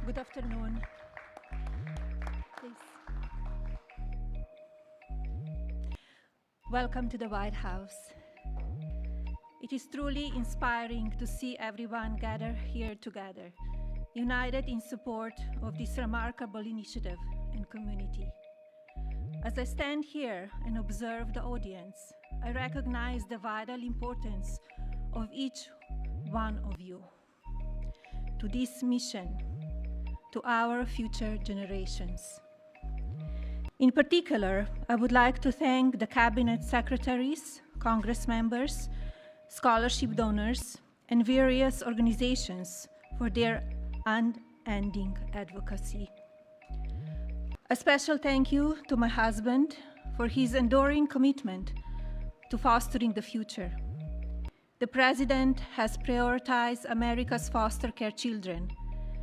Good afternoon. Please. Welcome to the White House. It is truly inspiring to see everyone gather here together, united in support of this remarkable initiative and community. As I stand here and observe the audience, I recognize the vital importance of each one of you to this mission, to our future generations. In particular, I would like to thank the cabinet secretaries, Congress members, scholarship donors, and various organizations for their unending advocacy. A special thank you to my husband for his enduring commitment to fostering the future. The President has prioritized America's foster care children,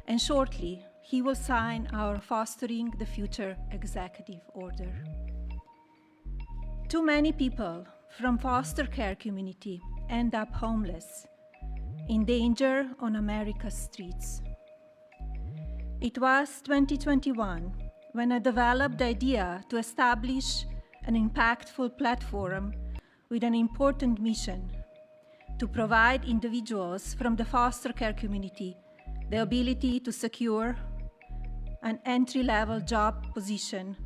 and shortly, he will sign our Fostering the Future Executive Order. Too many people from foster care community end up homeless, in danger on America's streets. It was 2021 when I developed the idea to establish an impactful platform with an important mission to provide individuals from the foster care community the ability to secure an entry-level job position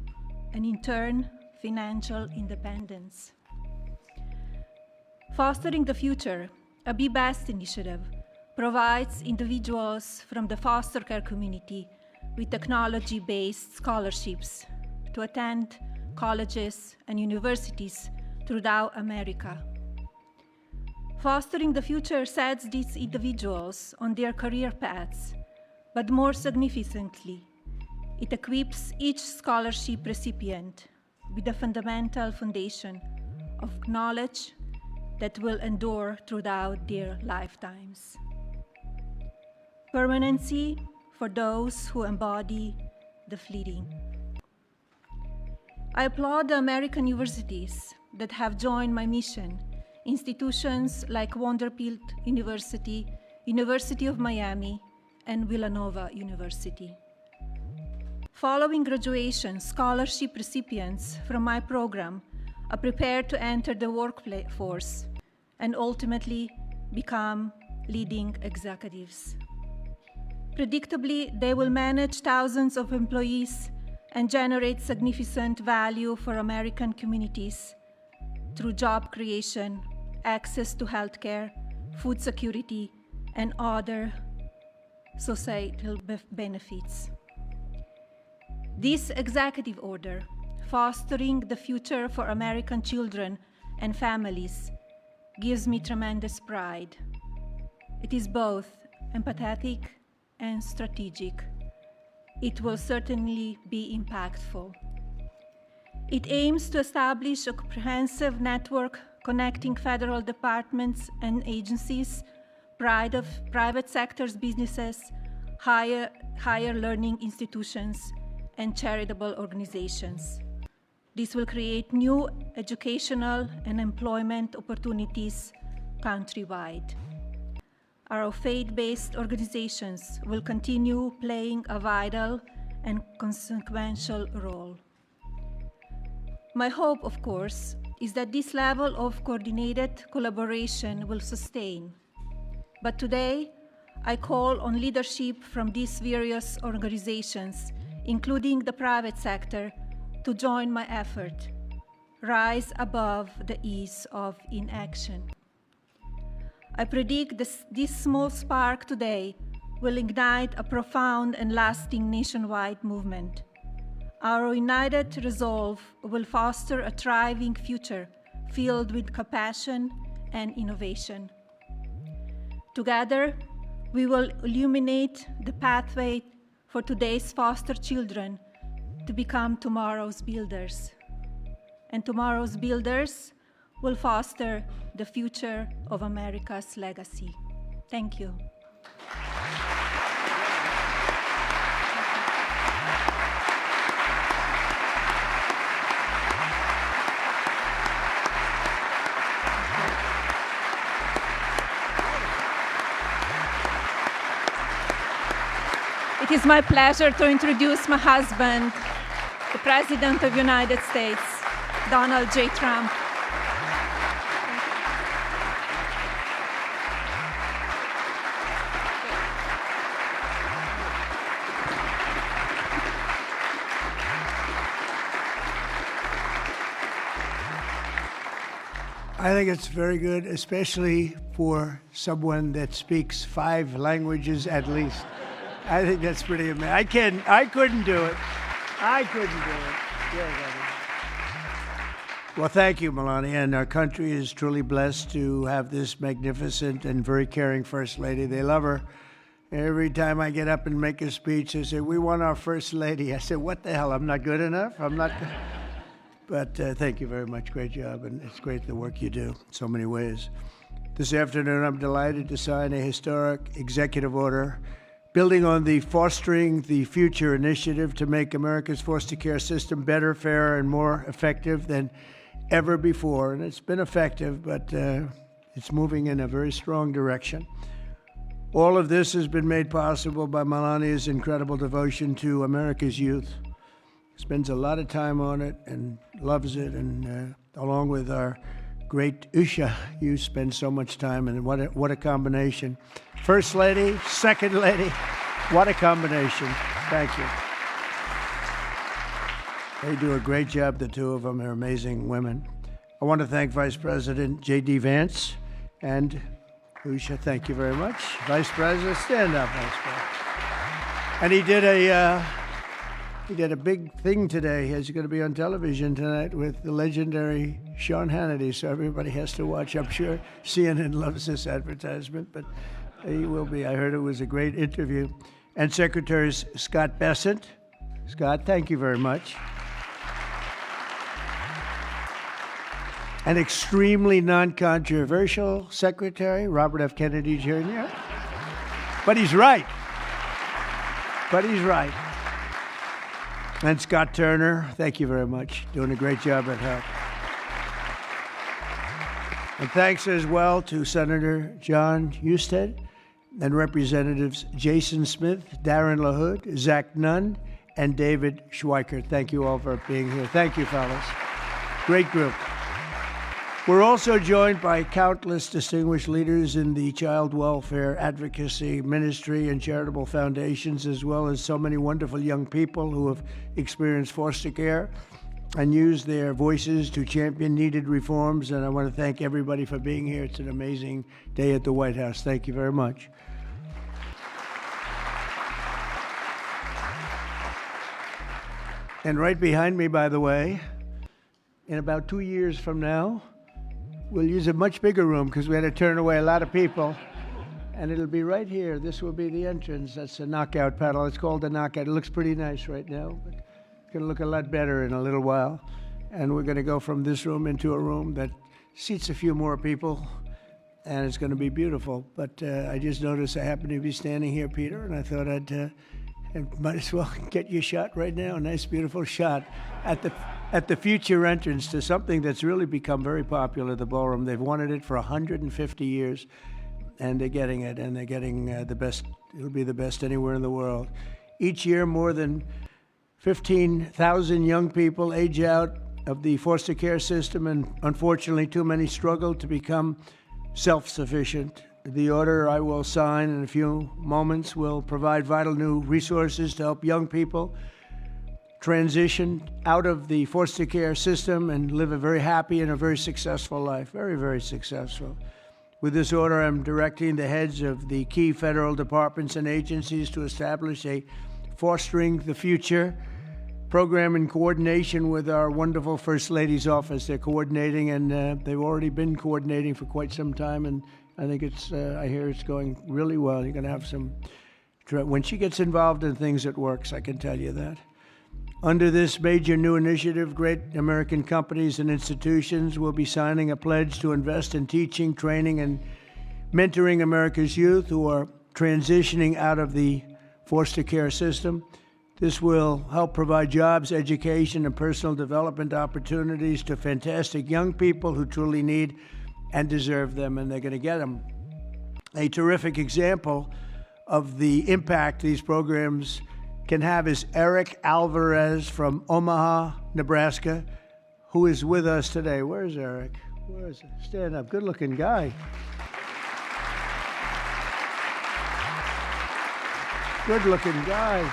and, in turn, financial independence. Fostering the Future, a Be Best initiative, provides individuals from the foster care community with technology-based scholarships to attend colleges and universities throughout America. Fostering the Future sets these individuals on their career paths, but more significantly, it equips each scholarship recipient with a fundamental foundation of knowledge that will endure throughout their lifetimes. Permanency for those who embody the fleeting. I applaud the American universities that have joined my mission, institutions like Vanderbilt University, University of Miami, and Villanova University. Following graduation, scholarship recipients from my program are prepared to enter the workforce and ultimately become leading executives. Predictably, they will manage thousands of employees and generate significant value for American communities through job creation, access to healthcare, food security, and other societal benefits. This executive order, Fostering the Future for American Children and Families, gives me tremendous pride. It is both empathetic and strategic. It will certainly be impactful. It aims to establish a comprehensive network connecting federal departments and agencies, private sector's businesses, higher learning institutions, and charitable organizations. This will create new educational and employment opportunities countrywide. Our faith-based organizations will continue playing a vital and consequential role. My hope, of course, is that this level of coordinated collaboration will sustain. But today, I call on leadership from these various organizations, including the private sector, to join my effort, rise above the ease of inaction. I predict this small spark today will ignite a profound and lasting nationwide movement. Our united resolve will foster a thriving future filled with compassion and innovation. Together, we will illuminate the pathway for today's foster children to become tomorrow's builders. And tomorrow's builders will foster the future of America's legacy. Thank you. It is my pleasure to introduce my husband, the President of the United States, Donald J. Trump. I think it's very good, especially for someone that speaks 5 languages at least. I think that's pretty amazing. I couldn't do it. I couldn't do it. Yeah, well, thank you, Melania. And our country is truly blessed to have this magnificent and very caring First Lady. They love her. Every time I get up and make a speech, they say, "We want our First Lady." I said, "What the hell? I'm not good enough? I'm not good." But thank you very much. Great job. And it's great the work you do in so many ways. This afternoon, I'm delighted to sign a historic executive order building on the Fostering the Future initiative to make America's foster care system better, fairer, and more effective than ever before. And it's been effective, but it's moving in a very strong direction. All of this has been made possible by Melania's incredible devotion to America's youth. Spends a lot of time on it and loves it, and along with our great Usha, you spend so much time, and what a combination. First Lady, Second Lady, what a combination. Thank you. They do a great job, the two of them. They're amazing women. I want to thank Vice President J.D. Vance and Usha. Thank you very much. Vice President, stand up, Vice President. And he did a big thing today. He's going to be on television tonight with the legendary Sean Hannity, so everybody has to watch. I'm sure CNN loves this advertisement, but he will be. I heard it was a great interview. And Secretaries Scott Bessent. Scott, thank you very much. An extremely non-controversial Secretary, Robert F. Kennedy Jr. But he's right. And Scott Turner, thank you very much. Doing a great job at HELP. And thanks as well to Senator John Husted and Representatives Jason Smith, Darren LaHood, Zach Nunn, and David Schweikert. Thank you all for being here. Thank you, fellas. Great group. We're also joined by countless distinguished leaders in the child welfare advocacy ministry and charitable foundations, as well as so many wonderful young people who have experienced foster care and used their voices to champion needed reforms. And I want to thank everybody for being here. It's an amazing day at the White House. Thank you very much. And right behind me, by the way, in about 2 years from now, we'll use a much bigger room because we had to turn away a lot of people. And it'll be right here. This will be the entrance. That's a knockout paddle. It's called a knockout. It looks pretty nice right now, but it's going to look a lot better in a little while. And we're going to go from this room into a room that seats a few more people, and it's going to be beautiful. But I just noticed I happen to be standing here, Peter, and I thought I might as well get you a shot right now. A nice, beautiful shot at the future entrance to something that's really become very popular, the ballroom. They've wanted it for 150 years, and they're getting it, and they're getting the best. It'll be the best anywhere in the world. Each year, more than 15,000 young people age out of the foster care system, and unfortunately, too many struggle to become self-sufficient. The order I will sign in a few moments will provide vital new resources to help young people transition out of the foster care system and live a very happy and a very successful life. Very, very successful. With this order, I'm directing the heads of the key federal departments and agencies to establish a Fostering the Future program in coordination with our wonderful First Lady's office. They're coordinating, and they've already been coordinating for quite some time, and I think I hear it's going really well. You're going to have when she gets involved in things, it works, I can tell you that. Under this major new initiative, great American companies and institutions will be signing a pledge to invest in teaching, training, and mentoring America's youth who are transitioning out of the foster care system. This will help provide jobs, education, and personal development opportunities to fantastic young people who truly need and deserve them, and they're going to get them. A terrific example of the impact these programs can have is Eric Alvarez from Omaha, Nebraska, who is with us today. Where's Eric? Where is he? Stand up. Good-looking guy. Good-looking guy.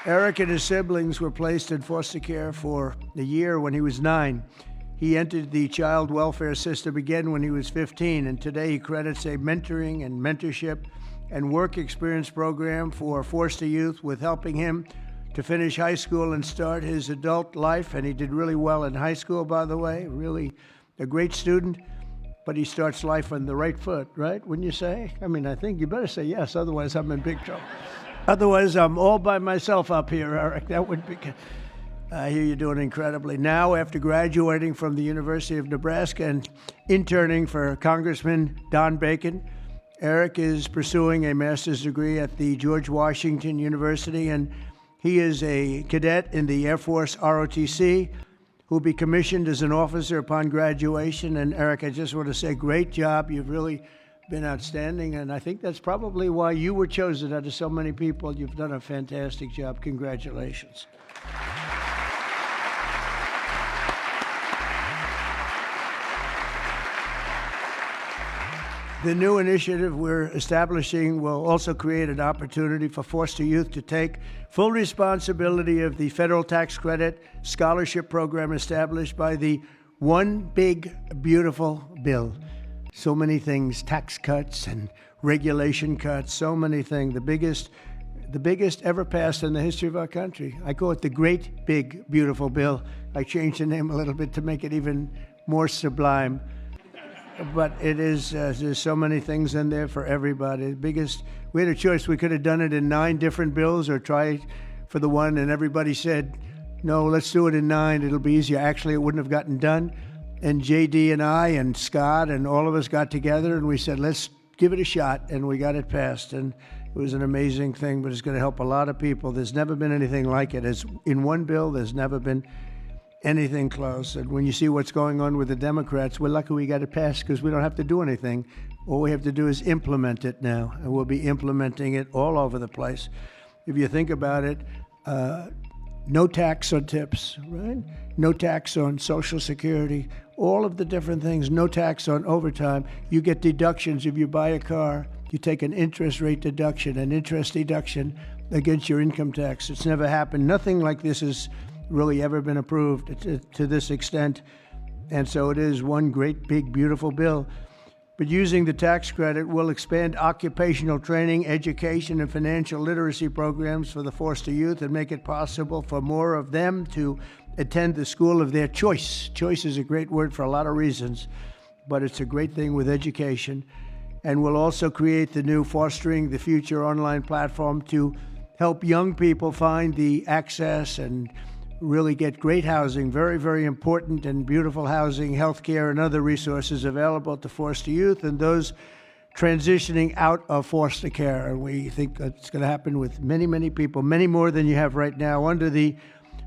Eric and his siblings were placed in foster care for a year when he was 9. He entered the child welfare system again when he was 15, and today he credits a mentoring and mentorship and work experience program for foster youth with helping him to finish high school and start his adult life. And he did really well in high school, by the way, really a great student, but he starts life on the right foot, right? Wouldn't you say? I mean, I think you better say yes, otherwise I'm in big trouble. Otherwise, I'm all by myself up here, Eric. That would be... I hear you're doing incredibly. Now, after graduating from the University of Nebraska and interning for Congressman Don Bacon, Eric is pursuing a master's degree at the George Washington University, and he is a cadet in the Air Force ROTC who will be commissioned as an officer upon graduation. And Eric, I just want to say, great job. You've really been outstanding, and I think that's probably why you were chosen out of so many people. You've done a fantastic job. Congratulations. The new initiative we're establishing will also create an opportunity for foster youth to take full responsibility of the federal tax credit scholarship program established by the One Big Beautiful Bill. So many things, tax cuts and regulation cuts, so many things. The biggest ever passed in the history of our country. I call it the Great Big Beautiful Bill. I changed the name a little bit to make it even more sublime. But it is, there's so many things in there for everybody. We had a choice. We could have done it in 9 different bills or try for the one, and everybody said, no, let's do it in 9. It'll be easier. Actually, it wouldn't have gotten done. And JD and I and Scott and all of us got together and we said, let's give it a shot, and we got it passed. And it was an amazing thing, but it's going to help a lot of people. There's never been anything like it. As in one bill, there's never been anything close. And when you see what's going on with the Democrats, we're lucky we got it passed because we don't have to do anything. All we have to do is implement it now, and we'll be implementing it all over the place. If you think about it, no tax on tips, right? No tax on Social Security, all of the different things, no tax on overtime. You get deductions if you buy a car. You take an interest rate deduction, an interest deduction against your income tax. It's never happened. Nothing like this has really ever been approved to this extent. And so it is one great, big, beautiful bill. But using the tax credit will expand occupational training, education, and financial literacy programs for the foster youth and make it possible for more of them to attend the school of their choice. Choice is a great word for a lot of reasons, but it's a great thing with education. And we'll also create the new Fostering the Future online platform to help young people find the access and really get great housing, very, very important and beautiful housing, healthcare, and other resources available to foster youth and those transitioning out of foster care. And we think that's going to happen with many, many people, many more than you have right now. Under the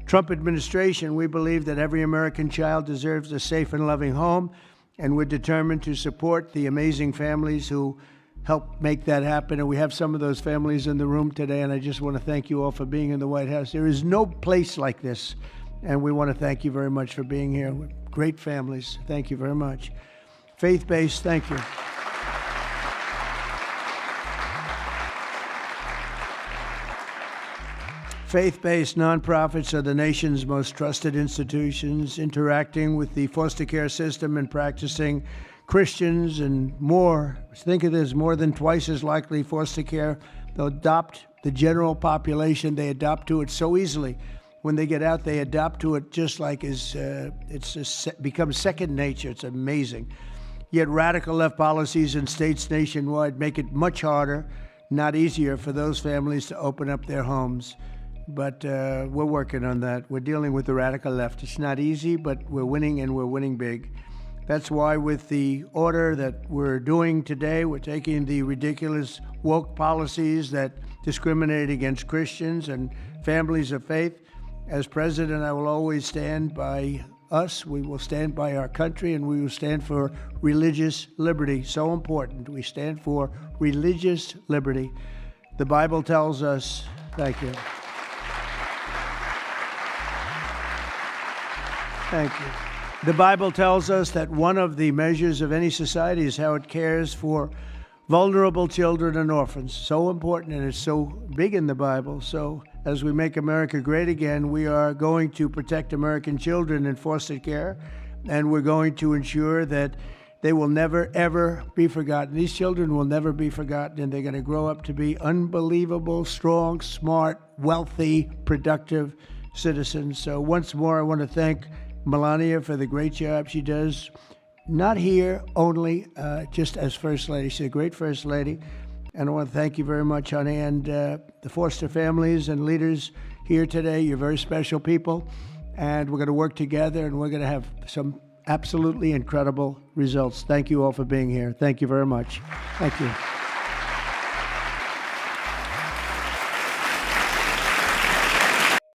Trump administration, we believe that every American child deserves a safe and loving home, and we're determined to support the amazing families who help make that happen. And we have some of those families in the room today, and I just want to thank you all for being in the White House. There is no place like this, and we want to thank you very much for being here. Great families. Thank you very much. Faith-based, thank you. Faith-based nonprofits are the nation's most trusted institutions, interacting with the foster care system and practicing Christians and more. Think of this, more than twice as likely foster care. They'll adopt the general population. They adopt to it so easily. When they get out, they adopt to it just like becomes second nature. It's amazing. Yet radical left policies in states nationwide make it much harder, not easier, for those families to open up their homes. But we're working on that. We're dealing with the radical left. It's not easy, but we're winning, and we're winning big. That's why with the order that we're doing today, we're taking the ridiculous woke policies that discriminate against Christians and families of faith. As president, I will always stand by us, we will stand by our country, and we will stand for religious liberty. So important. We stand for religious liberty. The Bible tells us, thank you. Thank you. The Bible tells us that one of the measures of any society is how it cares for vulnerable children and orphans. So important, and it's so big in the Bible. So as we make America great again, we are going to protect American children in foster care, and we're going to ensure that they will never, ever be forgotten. These children will never be forgotten, and they're going to grow up to be unbelievable, strong, smart, wealthy, productive citizens. So once more, I want to thank Melania for the great job she does, not here only just as First Lady. She's a great First Lady. And I want to thank you very much, honey, and the foster families and leaders here today. You're very special people, and we're going to work together, and we're going to have some absolutely incredible results. Thank you all for being here. Thank you very much. Thank you.